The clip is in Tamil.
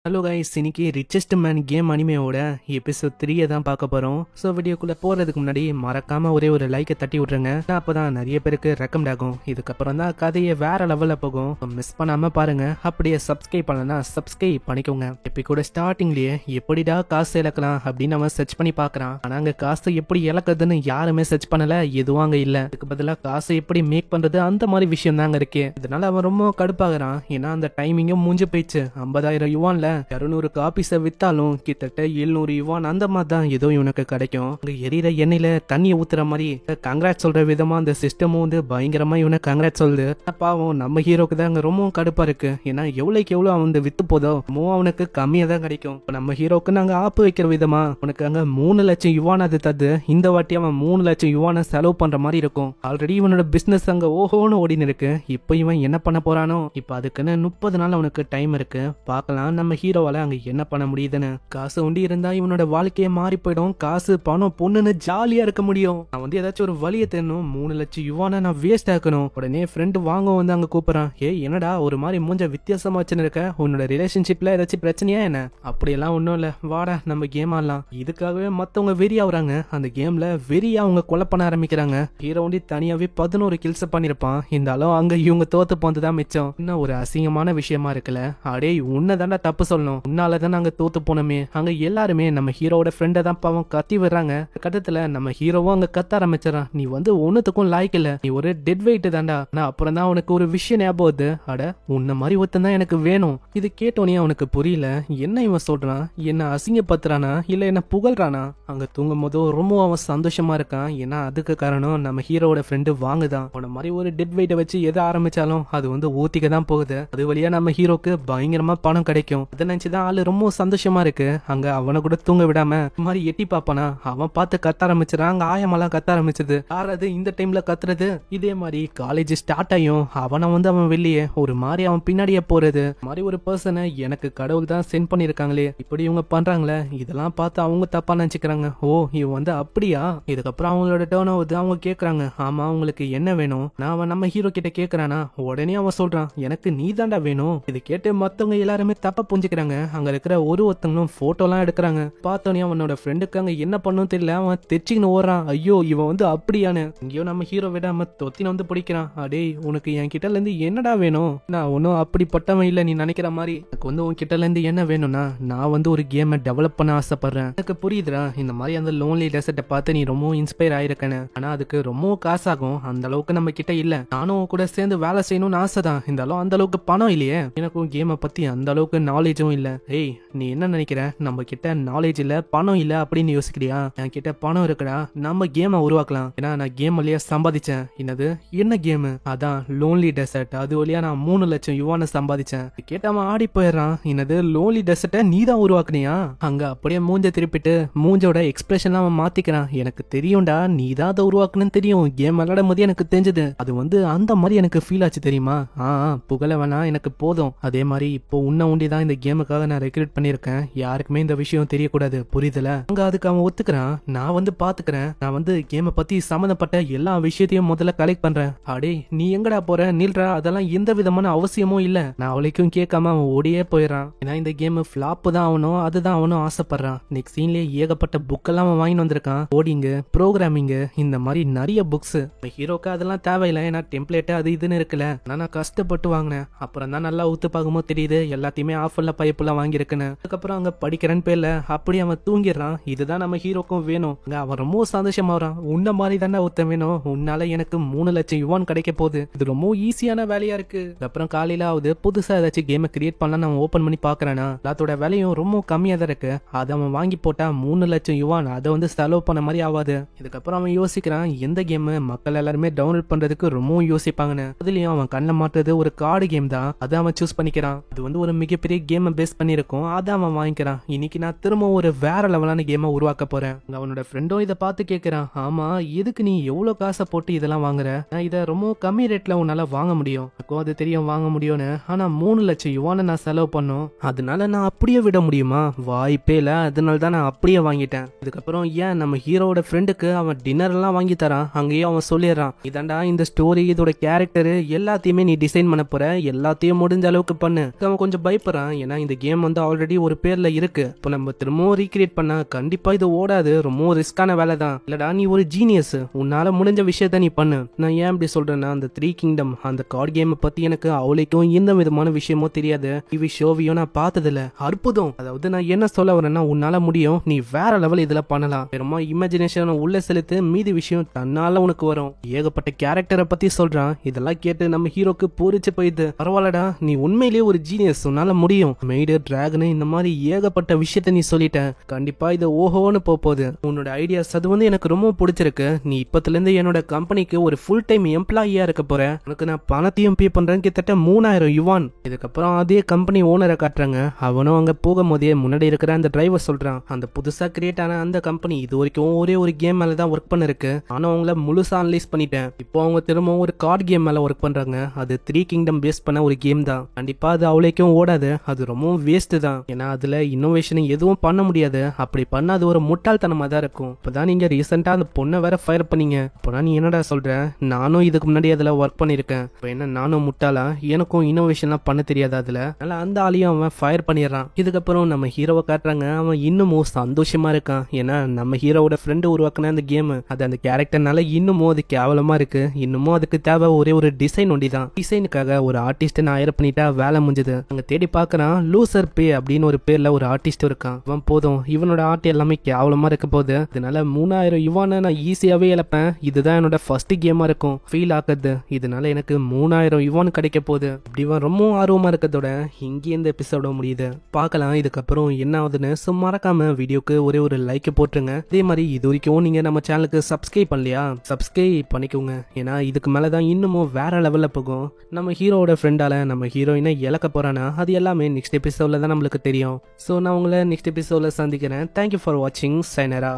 ஹலோ கைஸ், இன்னைக்கு ரிச்சஸ்ட் மேன் கேம் அனிமையோட எபிசோட் 3 தான் பார்க்க போறோம். ஸோ வீடியோக்குள்ள போறதுக்கு முன்னாடி மறக்காம ஒரே ஒரு லைக்கை தட்டி விட்டுருங்க. அப்பதான் நிறைய பேருக்கு ரெக்கமெண்ட் ஆகும். இதுக்கப்புறம் தான் கதையை வேற லெவல்ல போகும். மிஸ் பண்ணாம பாருங்க. அப்படியே சப்ஸ்கிரைப் பண்ணலன்னா சப்ஸ்கிரைப் பண்ணிக்கோங்க. இப்போ கூட ஸ்டார்டிங்லயே எப்படிடா காசு இழக்கலாம் அப்படின்னு அவன் சர்ச் பண்ணி பாக்குறான். ஆனா அங்க காசு எப்படி இழக்குதுன்னு யாருமே சர்ச் பண்ணல. எதுவும் அங்க இல்ல. இதுக்கு பதிலாக காசை எப்படி மேக் பண்றது அந்த மாதிரி விஷயம் தாங்க இருக்கு. இதனால அவன் ரொம்ப கடுப்பாகிறான். ஏன்னா அந்த டைமிங்கும் முடிஞ்சு போயிடுச்சு. 50,000 யுவான்ல 200 காப்பீஸை வித்தாலும் கிட்டத்தட்ட 700 யுவான் அந்த மாதிரி தான் ஏதோ இவனுக்கு கிடைக்கும். அங்க எரியிற எண்ணெயில தண்ணியை ஊத்துற மாதிரி கங்க்ராட் சொல்ற விதமா அந்த சிஸ்டமும் வந்து பயங்கரமா இவனை கங்க்ராட் சொல்லுது. பாவம் நம்ம ஹீரோக்கு தான் அங்க ரொம்பவும் கடுப்பா இருக்கு. ஏன்னா எவ்வளவுக்கு எவ்வளவு அவன் வித்து போதோ அவனுக்கு கம்மியா தான் கிடைக்கும். இப்ப நம்ம ஹீரோக்கு நாங்க ஆப்பு வைக்கிற விதமா உனக்கு அங்க 3 லட்சம் யுவான் அது தது. இந்த வாட்டி அவன் 3 லட்சம் யுவான செலவு பண்ற மாதிரி இருக்கும். ஆல்ரெடி இவனோட பிசினஸ் அங்க ஓஹோன்னு ஓடின்னு இருக்கு. இப்ப இவன் என்ன பண்ண போறானோ? இப்ப அதுக்குன்னு 30 நாள் அவனுக்கு டைம் இருக்கு. பார்க்கலாம் நம்ம ஹீரோவால அங்க என்ன பண்ண முடியுதுன்னு. காசு உண்டி இருந்தா இவனோட வாழ்க்கையே மாறி போயிடும். காசு பணம் பொண்ணுன்னு ஜாலியா இருக்க முடியும். நான் வந்து ஏதாச்சும் ஒரு வழியை தேடணும். 3 லட்சம் யுவான நான் வேஸ்ட் ஆக்கணும். உடனே ஃப்ரெண்டு வாங்க வந்து அங்க கூப்பிடுறான். என்னடா ஒரு மாதிரி மூஞ்ச வித்தியாசமா வச்சுன்னு இருக்க? உன்னோட ரிலேஷன்ஷிப்ல ஏதாச்சும் பிரச்சனையா என்ன? அப்படியெல்லாம் ஒன்றும் இல்ல, வாடா நம்ம கேம் ஆடலாம். இதுக்காகவே மத்தவங்க வெறி ஆகுறாங்க. அந்த கேம்ல வெறியா அவங்க கொலை பண்ண ஆரம்பிக்கிறாங்க. ஹீரோ வந்து தனியாவே 11 கில்ஸ் பண்ணிருப்பான். இருந்தாலும் அங்க இவங்க தோத்து போனதுதான் மிச்சம். இன்னும் ஒரு அசிங்கமான விஷயமா இருக்குல்ல. அடே உன்னை தாண்டா தப்பு சொல்லணும். உன்னாலதான் நாங்க தோத்து போனோமே. அங்க எல்லாருமே நம்ம ஹீரோட ஃப்ரெண்டை தான் பாவம் கத்தி விடுறாங்க. கட்டத்துல நம்ம ஹீரோவும் அங்க கத்த ஆரம்பிச்சிடறான். நீ வந்து ஒன்னுத்துக்கும் லாய்க்கு இல்ல, நீ ஒரு டெட் வெயிட் தாண்டா. ஆனா அப்புறம் தான் அவனுக்கு ஒரு விஷயம் ஞாபகம் வருது. அட உன்ன மாதிரி ஒருத்தன் தான் எனக்கு வேணும். இது கேட்டோனே அவனுக்கு புரியல. என்ன இவன் சொல்றான்? என்ன அசிங்கப்படுத்துறானா இல்ல என்ன புகழ்றானா? அங்க தூங்கும் போது ரொம்ப அவன் சந்தோஷமா இருக்கான். ஏன்னா அதுக்கு காரணம் நம்ம ஹீரோட ஃப்ரெண்டு வாங்குதான். அவன மாதிரி ஒரு டெட் வெயிட்டை வச்சு எதை ஆரம்பிச்சாலும் அது வந்து ஊத்திக்க தான் போகுது. அது வழியா நம்ம ஹீரோக்கு பயங்கரமா பணம் கிடைக்கும். அதை நினைச்சுதான் ஆளு ரொம்ப சந்தோஷமா இருக்கு. அங்க அவனை கூட தூங்க விடாம இந்த மாதிரி எட்டி பாப்பானா அவன் பார்த்து கத்த ஆரம்பிச்சிடான். அங்க ஆயமெல்லாம் கத்த ஆரம்பிச்சது. யாராவது இந்த டைம்ல கத்துறது? இதே மாதிரி காலேஜ் ஸ்டார்ட் ஆயும் அவனை வந்து அவன் வெளியே ஒரு மாதிரி அவன் பின்னாடியே போறது மாதிரி ஒரு பர்சனை எனக்கு கடவுள் தான் சென்ட் பண்ணிருக்காங்களே, இப்படி இவங்க பண்றாங்களே, இதெல்லாம் பார்த்து அவங்க தப்பா நினைச்சுக்கிறாங்க. ஓ இவன் வந்து அப்படியா? இதுக்கப்புறம் அவங்களோட டேர்ன் ஆகுது. அவங்க கேக்குறாங்க, ஆமா உங்களுக்கு என்ன வேணும்? நான் அவன் நம்ம ஹீரோ கிட்ட கேக்குறானா. உடனே அவன் சொல்றான், எனக்கு நீ தாண்டா வேணும். இது கேட்டு மத்தவங்க எல்லாருமே தப்பா புரிஞ்சுக்கிறாங்க. அங்க இருக்கிற ஒருத்தங்களும் போட்டோ எல்லாம் எடுக்கிறாங்க. பார்த்தோன்னே அவனோட ஃப்ரெண்டுக்கு அங்க என்ன பண்ணும் தெரியல. அவன் தெச்சிக்கின்னு ஓடுறான். ஐயோ இவன் வந்து அப்படியானு. இங்கேயோ நம்ம ஹீரோ விடாம தொத்தின வந்து பிடிக்கிறான். அடே உனக்கு என் கிட்ட இருந்து என்னடா வேணும்? நான் ஒன்னும் அப்படிப்பட்டவன் இல்ல நீ நினைக்கிற மாதிரி. எனக்கு வந்து உன் கிட்ட இருந்து என்ன வேணும்னா, நான் வந்து ஒரு கேமை டெவலப் பண்ண ஆசைப்படுறேன். எனக்கு புரியுதுடா. இந்த மாதிரி அந்த லோன்லி டெசர்ட்டை பார்த்து நீ ரொம்ப இன்ஸ்பயர் ஆயிருக்கேன்னு. ஆனா அதுக்கு ரொம்ப காசாகும். அந்த அளவுக்கு நம்ம கிட்ட இல்ல. நானும் கூட சேர்ந்து வேலை செய்யணும்னு ஆசைதான். இருந்தாலும் அந்த அளவுக்கு பணம் இல்லையே. எனக்கும் கேமை பத்தி அந்த அளவுக்கு நாலேஜும் இல்ல. ஏய் நீ என்ன நினைக்கிற? நம்ம கிட்ட நாலேஜ் இல்ல பணம் இல்ல அப்படின்னு யோசிக்கிறியா? என் கிட்ட பணம் இருக்குடா. நம்ம கேமை உருவாக்கலாம். ஏன்னா நான் கேம் வழியா சம்பாதிச்சேன். என்னது என்ன கேம்? அதான் லோன்லி டெசர்ட். அது வழியா நான் 3 லட்சம் யுவான சம்பாதிச்சேன். கேட்டாம ஆடி போயிடுறான். என்னது லோன்லி டெசர்ட்டை நீ தான் உருவாக்குனியா? அங்க அப்படியே மூஞ்ச திருப்பிட்டு மூஞ்சோட எக்ஸ்பிரஷன் அவன் மாத்திக்கிறான். எனக்கு தெரியும்டா நீ தான் அதை உருவாக்குன்னு தெரியும். கேம் விளையாடும் போது எனக்கு தெரிஞ்சது. அது வந்து அந்த மாதிரி எனக்கு ஃபீல் ஆச்சு தெரியுமா? புகழ வேணா எனக்கு போதும். அதே மாதிரி இப்போ உன்ன உண்டிதான் இந்த கேமுக்காக நான் ரெக்ரூட் பண்ணிருக்கேன். யாருக்குமே இந்த விஷயம் தெரியக்கூடாது, புரியுதுல? அங்க அதுக்கு அவன் ஒத்துக்கிறான். நான் வந்து பாத்துக்கிறேன். நான் வந்து கேமை பத்தி சம்பந்தப்பட்ட எல்லா விஷயத்தையும் முதல்ல கலெக்ட் பண்றேன். அடே நீ எங்கடா போற? நில்றா. அதெல்லாம் எந்த விதமான அவசியமும் இல்ல. நான் அவளைக்கும் கேட்காம அவன் ஓடியே போயிடறான். ஏன்னா இந்த கேம் பிளாப் தான் ஆகணும். அதுதான் அவனும் ஆசைப்படுறான். நெக்ஸ்ட் சீன்லயே ஏகப்பட்ட புக் எல்லாம் அவன் வாங்கிட்டு வந்திருக்கான். கோடிங்கு, ப்ரோக்ராமிங், இந்த மாதிரி நிறைய புக்ஸ். ஹீரோக்கு அதெல்லாம் தேவையில்லை. ஏன்னா டெம்ப்ளேட் அது இதுன்னு இருக்குல்ல. நான் கஷ்டப்பட்டு வாங்கினேன். அப்புறம் தான் நல்லா ஊத்து பார்க்கும்போது தெரியுது எல்லாத்தையுமே ஆஃபர்ல பைப்புல வாங்கியிருக்குன்னு. அதுக்கப்புறம் அங்க படிக்கிறேன்னு பேர்ல அப்படி அவன் தூங்கிடுறான். இதுதான் நம்ம ஹீரோக்கும் வேணும். அவன் ரொம்ப சந்தோஷமா வரான். உன்ன மாதிரி தானே ஒருத்தன் வேணும். உன்னால எனக்கு 3 லட்சம் யுவான் கிடைக்க போகுது. இது ரொம்ப ஈஸியான வேலையா இருக்கு. அப்புறம் காலையில ஆகுது. புதுசா ஏதாச்சும் கேமை கிரியேட் பண்ணலாம் அவன் ஓபன் பண்ணி பாக்குறானா. எல்லாத்தோட வேலையும் ரொம்ப கம்மியா தான் இருக்கு. அதை அவன் வாங்கி போட்டா 3 லட்சம் யுவான் அதை வந்து செலவு பண்ண மாதிரி ஆகாது. இதுக்கப்புறம் அவன் யோசிக்கிறான், எந்த கேம் மக்கள் எல்லாருமே டவுன்லோட் பண்றதுக்கு ரொம்பவும் யோசிப்பாங்கன்னு. அதுலயும் அவன் கண்ணில் மாட்டுறது ஒரு கார்டு கேம் தான். அதை அவன் சூஸ் பண்ணிக்கிறான். அது வந்து ஒரு மிகப்பெரிய கேமை பேஸ் பண்ணிருக்கும். அதை அவன் வாங்கிக்கிறான். இன்னைக்கு நான் திரும்ப ஒரு வேற லெவலான கேமை உருவாக்க போறேன். அவனோட ஃப்ரெண்டும் இதை பார்த்து கேட்கிறான், ஆமா எதுக்கு நீ எவ்வளவு காசை போட்டு இதெல்லாம் வாங்குற? நான் இதை ரொம்ப கம்மி ரேட்ல உன்னால வாங்க முடியும். எனக்கும் அது தெரியும் வாங்க முடியும்னு. ஆனா 3 லட்சம் யுவான நான் செலவு பண்ணும். அதனால நான் அப்படியே விட முடியுமா? வாய்ப்பே இல்ல. அதனால தான் நான் அப்படியே வாங்கிட்டேன். இதுக்கப்புறம் ஏன் நம்ம ஹீரோட ஃப்ரெண்டுக்கு அவன் டின்னர் எல்லாம் வாங்கி தரான். அங்கேயே அவன் சொல்லிடுறான், இதாண்டா இந்த ஸ்டோரி, இதோட கேரக்டர் எல்லாத்தையுமே நீ டிசைன் பண்ண போற. எல்லாத்தையும் முடிஞ்ச அளவுக்கு பண்ணு. அவன் கொஞ்சம் பயப்படுறான். ஏன்னா இந்த கேம் வந்து ஆல்ரெடி ஒரு பேர்ல இருக்கு. இப்போ நம்ம திரும்பவும் ரீக்ரியேட் பண்ணா கண்டிப்பா இது ஓடாது, ரொம்ப ரிஸ்கான வேலை தான். இல்லடா நீ ஒரு ஜீனியஸ், உன்னால முடிஞ்ச விஷயத்த நீ பண்ணு. நான் ஏன் இப்படி சொல்றேன்னா அந்த 3 கிங்டம் அந்த கார்டு கேம் பத்தி எனக்கு அவளைக்கும் எந்த விதமான விஷயமும் தெரியாது. டிவி ஷோவையும் நான் பார்த்ததில்ல. அற்புதம், அதாவது நான் என்ன சொல்ல வரேன்னா உன்னால முடியும், நீ வேற லெவல் இதுல பண்ணலாம். பெருமா இமேஜினேஷன் உள்ள செலுத்து, மீதி விஷயம் தன்னால உனக்கு வரும். ஏகப்பட்ட கேரக்டரை பத்தி சொல்றான். இதெல்லாம் கேட்டு நம்ம ஹீரோக்கு பூரிச்சு போயிடுது. பரவாயில்லடா நீ உண்மையிலேயே ஒரு ஜீனியஸ், உன்னால முடியும். மெய்டு டிராகன் இந்த மாதிரி ஏகப்பட்ட விஷயத்த நீ சொல்லிட்ட, கண்டிப்பா இது ஓஹோன்னு போகுது. உன்னோட ஐடியாஸ் அது வந்து எனக்கு ரொம்ப பிடிச்சிருக்கு. நீ இப்பத்துல இருந்து என்னோட கம்பெனிக்கு ஒரு ஃபுல் டைம் எம்ப்ளாயியா இருக்க போற. உனக்கு நான் பணத்தையும் பே பண்றேன், கிட்டத்தட்ட 3000 யுவான். இதுக்கப்புறம் அதே கம்பெனி ஓனரை காட்டுறாங்க. அவனும் அங்க போகும்போதே முன்னாடி இருக்கிற அந்த டிரைவர் சொல்றான், அந்த புதுசா கிரியேட் ஆன அந்த கம்பெனி இது வரைக்கும் ஒரே ஒரு கேம் மேல தான் ஒர்க் பண்ணிருக்கு. ஆனா அவங்கள முழுசா அனலைஸ் பண்ணிட்டேன். இப்போ அவங்க திரும்பவும் ஒரு கார்டு கேம் மேல ஒர்க் பண்றாங்க. அது 3 கிங்டம் பேஸ் பண்ண ஒரு கேம் தான். கண்டிப்பா அது அவளைக்கும் ஓடாது, அது ரொம்ப வேஸ்ட் தான். ஏன்னா அதுல இன்னோவேஷன் எதுவும் பண்ண முடியாது. அப்படி பண்ணா அது ஒரு முட்டாள்தனமா தான் இருக்கும். இப்பதான் நீங்க ரீசெண்டா அந்த பொண்ணை வேற ஃபயர் பண்ணீங்க. இப்போனா நீ என்னடா சொல்ற, நானும் இதுக்கு முன்னாடி அதுல ஒர்க் பண்ணிருக்கேன். இப்போ என்ன நானும் முட்டாளா, எனக்கும் இன்னோவேஷன்லாம் பண்ண தெரியாது அதுல. அதனால அந்த ஆளையும் அவன் ஃபயர் பண்ணிடுறான். இதுக்கப்புறம் நம்ம ஹீரோவை காட்டுறாங்க. அவன் இன்னமும் சந்தோஷமா இருக்கான். ஏன்னா நம்ம ஹீரோவோட ஃப்ரெண்டு உருவாக்குன அந்த கேம் அது அந்த கேரக்டர்னால இன்னமும் அது கேவலமா இருக்கு. இன்னமும் அதுக்கு தேவை ஒரே ஒரு டிசைன் ஒண்டி தான். டிசைனுக்காக ஒரு ஆர்டிஸ்ட் நான் ஹையர் பண்ணிட்டா வேலை முடிஞ்சது. அங்க தேடி பாக்குறான், லூசர் பே அப்படின்னு ஒரு பேர்ல ஒரு ஆர்டிஸ்ட் இருக்கான். அவன் போதும் இவனோட ஆர்ட் எல்லாமே கேவலமா இருக்க போகுது. இதனால 3000 யுவானை நான் ஈஸியாவே இழப்பேன். இதுதான் என்னோட ஃபர்ஸ்ட் கேமா இருக்கும் ஃபீல் ஆகுது. இதனால எனக்கு 3000 யுவான் கிடைக்க போகுது. இப்படி ரொம்ப ஆர்வமா இருக்கிறதோட இங்கே இந்த எபிசோட முடியுது. பார்க்கலாம் இதுக்கப்புறம் என்ன ஆகுதுன்னு. மறக்காம வீடியோக்கு ஒரே ஒரு லைக் போட்டுருங்க. அதே மாதிரி இது வரைக்கும் நீங்க நம்ம சேனலுக்கு சப்ஸ்கிரைப் பண்ணலையா, சப்ஸ்கிரைப் பண்ணிக்கோங்க. ஏன்னா இதுக்கு மேலதான் இன்னமும் வேற லெவல்ல போகும். நம்ம ஹீரோட ஃப்ரெண்டால நம்ம ஹீரோயினை இழக்க போறானா அது எல்லாமே நெக்ஸ்ட் எபிசோட்ல தான் நம்மளுக்கு தெரியும். ஸோ நான் உங்களை நெக்ஸ்ட் எபிசோட்ல சந்திக்கிறேன். தேங்க்யூ ஃபார் வாட்சிங். சைனரா.